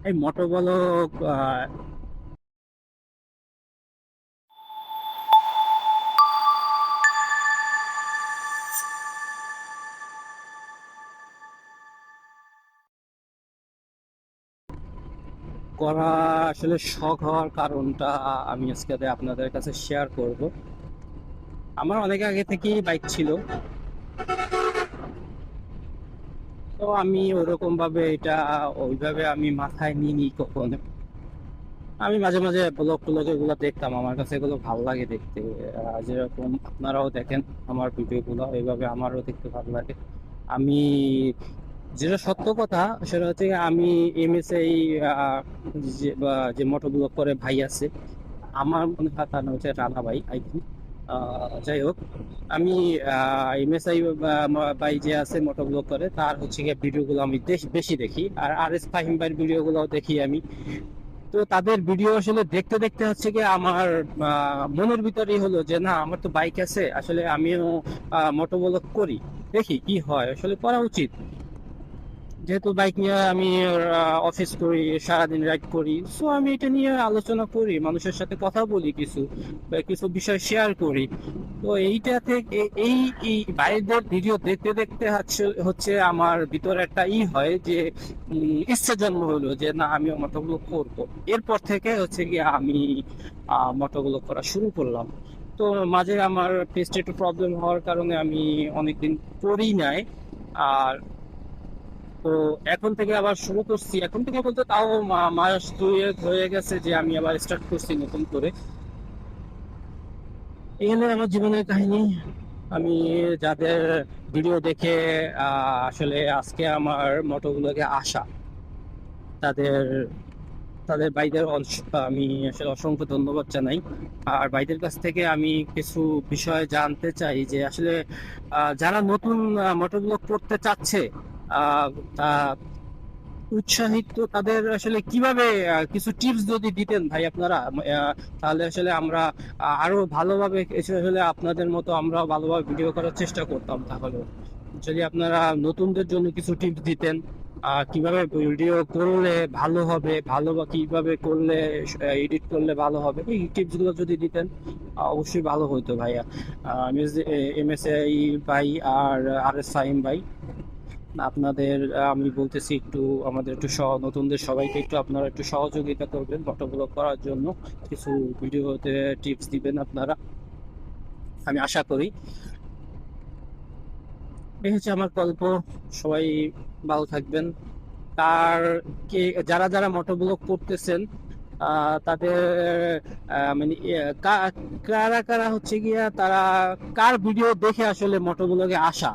এই মোটোব্লগ করা আসলে শখ হওয়ার কারণটা আমি আজকে আপনাদের কাছে শেয়ার করব। আমার অনেক আগে থেকেই বাইক ছিল, তো আমি ওরকম ভাবে এটা ওইভাবে আমি মাথায় নিইনি কখনো। আমি মাঝে মাঝে ব্লগ টলগ এগুলো দেখতাম, আমার কাছে এগুলো ভালো লাগে দেখতে। যেরকম আপনারাও দেখেন আমার ভিডিওগুলো, এইভাবে আমারও দেখতে ভালো লাগে। আমি যেটা সত্য কথা সেটা হচ্ছে আমি এমএসআই যে মোটর ব্লগ করে ভাই আছে, আমার মনে হয় তার নাম হচ্ছে রানা ভাই আই থিঙ্ক। যাই হোক, আমি এমএসআই ভাই যে আছে মোটর ব্লগ করে, তার হচ্ছে গিয়ে ভিডিওগুলো আমি বেশি দেখি। আর আর এস ফাহিম ভাইয়ের ভিডিওগুলো দেখি আমি। তো তাদের ভিডিও আসলে দেখতে দেখতে হচ্ছে কি আমার মনের ভিতরেই হলো যে না, আমার তো বাইক আছে, আসলে আমিও মোটোব্লগ করি, দেখি কি হয়, আসলে করা উচিত। যেহেতু বাইক নিয়ে আমি অফিস করি, সারাদিন রাইড করি, সো আমি এটা নিয়ে আলোচনা করি, মানুষের সাথে কথা বলি, কিছু বা কিছু বিষয় শেয়ার করি। তো এইটা থেকে এই এই বাইরের ভিডিও দেখতে দেখতে হচ্ছে আমার ভিতরে একটা হয় যে ইচ্ছা জন্ম হলো যে না, আমিও মোটোগুলো করবো। এরপর থেকে হচ্ছে গিয়ে আমি মোটোগুলো করা শুরু করলাম। তো মাঝে আমার পেস্টে একটু প্রবলেম হওয়ার কারণে আমি অনেকদিন করি নাই। আর তো এখন থেকে আবার শুরু করছি, এখন থেকে বলতে তাও মাস দুয়েক হয়ে গেছে যে আমি আবার স্টার্ট করছি নতুন করে। এখানে আমার জীবনের কাহিনী। আমি যাদের ভিডিও দেখে আসলে আজকে আমার মোটোগুলোকে আসা, তাদের তাদের ভাইদের আমি আসলে অসংখ্য ধন্যবাদ জানাই। আর ভাইদের কাছ থেকে আমি কিছু বিষয় জানতে চাই যে আসলে যারা নতুন মোটোব্লগ করতে চাচ্ছে, আহ, তা উৎসাহিত তাদের আসলে কিভাবে কিছু টিপস যদি দিতেন ভাই আপনারা, তাহলে আসলে আমরা আরো ভালোভাবে আসলে আপনাদের মতো আমরা ভালোভাবে ভিডিও করার চেষ্টা করতাম। তাহলে যদি আপনারা নতুনদের জন্য কিছু টিপস দিতেন, কিভাবে ভিডিও করলে ভালো হবে, ভালো বা কিভাবে করলে এডিট করলে ভালো হবে, এই টিপস গুলো যদি দিতেন অবশ্যই ভালো হতো ভাইয়া। আমি এম এস আই ভাই আর আর এস ফাহিম ভাই, আপনাদের আমি বলতেছি একটু আমাদের একটু নতুনদের সবাইকে একটু আপনারা একটু সহযোগিতা করবেন ফটোগুলো করার জন্য, কিছু ভিডিওতে টিপস দিবেন আপনারা, আমি আশা করি। এই হচ্ছে আমার গল্প। সবাই ভালো থাকবেন। তার কে যারা যারা মোটোব্লগ করতেছেন তাদের মানে কারা কারা হচ্ছে গিয়া তারা কার ভিডিও দেখে আসলে মোটোব্লগে আসা,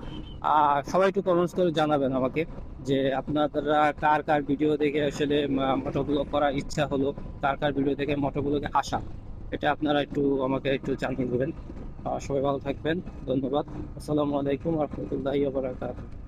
সবাই একটু কমেন্টস করে জানাবেন আমাকে যে আপনারা কার কার ভিডিও দেখে আসলে মোটোব্লগ করার ইচ্ছা হলো, কার কার ভিডিও দেখে মোটোব্লগে আসা, এটা আপনারা একটু আমাকে একটু জানিয়ে দেবেন। সবাই ভালো থাকবেন। ধন্যবাদ। আসসালামু আলাইকুম রহমতুল্লাহি ওয়া বারাকাতুহু।